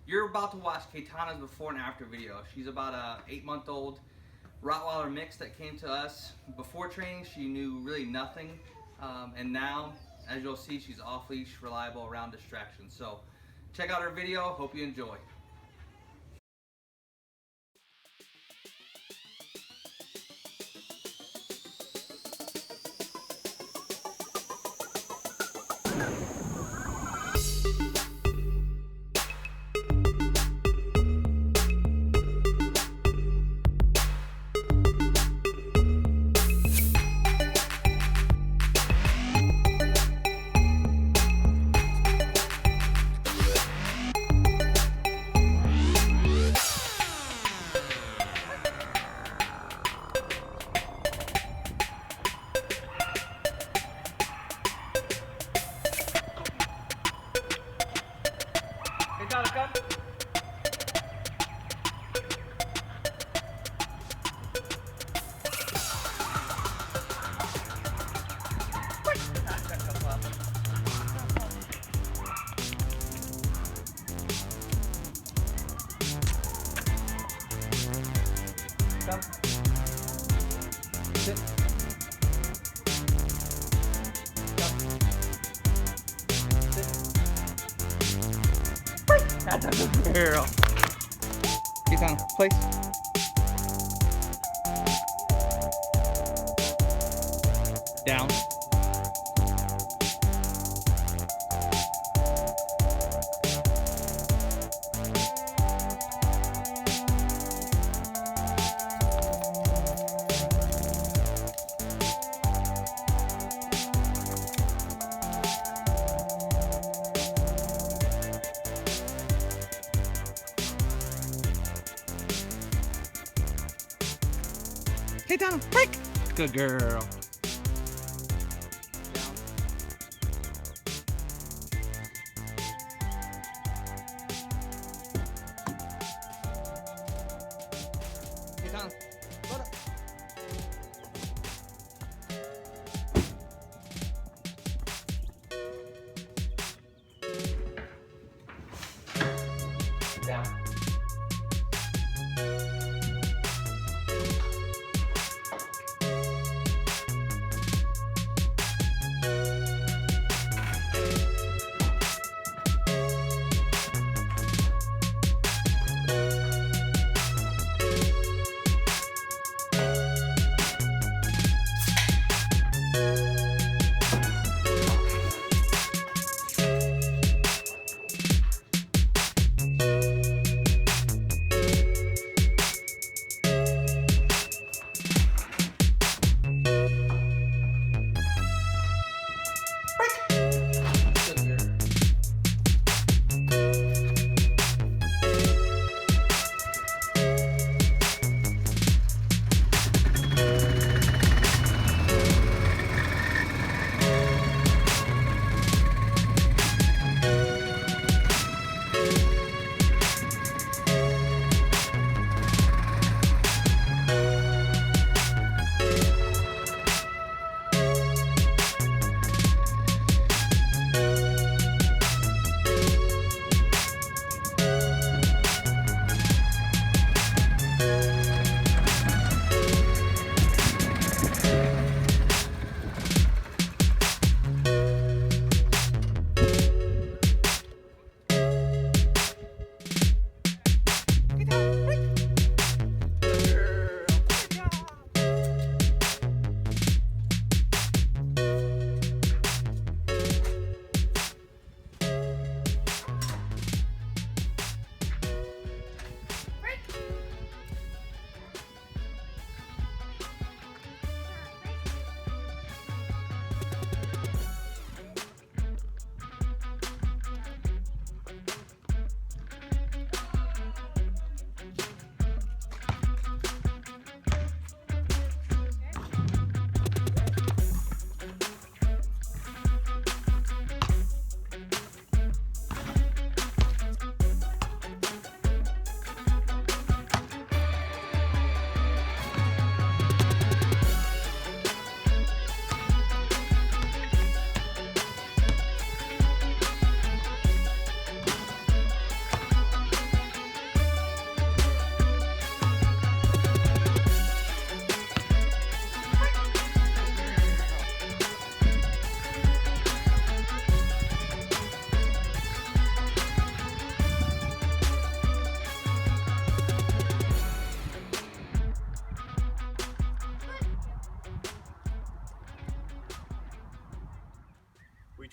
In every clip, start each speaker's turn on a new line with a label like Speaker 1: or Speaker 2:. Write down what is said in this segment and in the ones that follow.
Speaker 1: You're about to watch Kaytana's before and after video. She's about a 8-month-old Rottweiler mix that came to us. Before training, she knew really nothing. And now, as you'll see, she's off-leash, reliable around distractions. So check out her video. Hope you enjoy. Come. Sit. Come. Sit. That's a good girl. Get down. Place. Down. Get down, break. Good girl. Down. Get down. Load up. Down.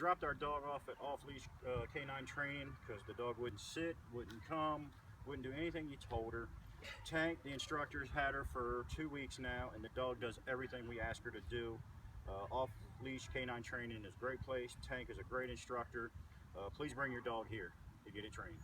Speaker 2: dropped our dog off at off-leash canine training because the dog wouldn't sit, wouldn't come, wouldn't do anything you told her. Tank, the instructor's had her for 2 weeks now, and the dog does everything we ask her to do. Off-leash canine training is a great place. Tank is a great instructor. Please bring your dog here to get it trained.